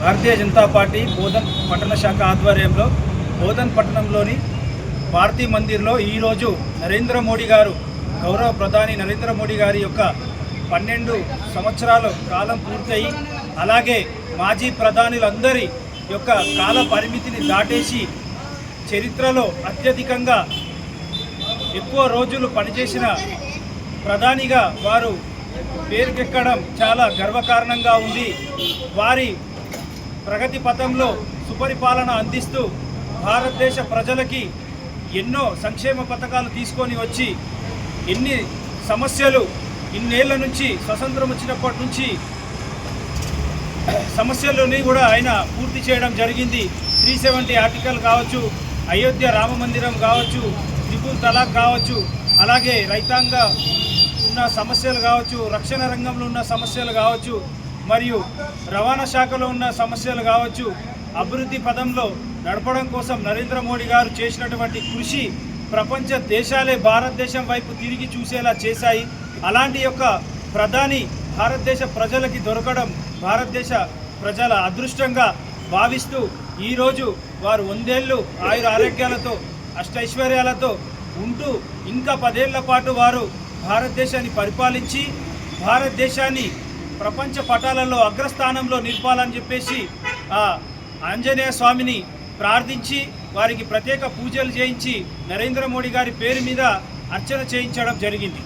Bharatiya Janata party Bodhan పట్టణ శాఖ ఆధ్వర్యంలో బోధన్ పట్టణంలోని భారతీ మందిర్లో ఈరోజు నరేంద్ర మోడీ గారు గౌరవ ప్రధాని నరేంద్ర మోడీ గారి యొక్క 12 సంవత్సరాల కాలం పూర్తయి అలాగే మాజీ ప్రధానులందరి యొక్క కాల పరిమితిని దాటేసి చరిత్రలో అత్యధికంగా ఎక్కువ రోజులు పనిచేసిన ప్రధానిగా వారు పేరుకెక్కడం చాలా గర్వకారణంగా ఉంది. వారి ప్రగతి పథంలో సుపరిపాలన అందిస్తూ భారతదేశ ప్రజలకి ఎన్నో సంక్షేమ పథకాలు తీసుకొని వచ్చి ఎన్ని సమస్యలు ఇన్నేళ్ల నుంచి స్వతంత్రం వచ్చినప్పటి నుంచి సమస్యలని కూడా ఆయన పూర్తి చేయడం జరిగింది. 370 ఆర్టికల్ కావచ్చు, అయోధ్య రామ మందిరం కావచ్చు, ట్రిపుల్ తలాక్ కావచ్చు, అలాగే రైతాంగ ఉన్న సమస్యలు కావచ్చు, రక్షణ రంగంలో ఉన్న సమస్యలు కావచ్చు, మరియు రవాణా శాఖలో ఉన్న సమస్యలు కావచ్చు, అభివృద్ధి పదంలో నడపడం కోసం నరేంద్ర మోడీ గారు చేసినటువంటి కృషి ప్రపంచ దేశాలే భారతదేశం వైపు తిరిగి చూసేలా చేశాయి. అలాంటి యొక్క ప్రధాని భారతదేశ ప్రజలకి దొరకడం భారతదేశ ప్రజల అదృష్టంగా భావిస్తూ ఈరోజు వారు 100 ఏళ్ళు ఆయుర ఆరోగ్యాలతో అష్టైశ్వర్యాలతో ఉంటూ ఇంకా 10 ఏళ్ల పాటు వారు భారతదేశాన్ని పరిపాలించి భారతదేశాన్ని ప్రపంచ పటాలలో అగ్రస్థానంలో నిలపాలని చెప్పేసి ఆ ఆంజనేయ స్వామిని ప్రార్థించి వారికి ప్రత్యేక పూజలు చేయించి నరేంద్ర మోడీ గారి పేరు మీద అర్చన చేయించడం జరిగింది.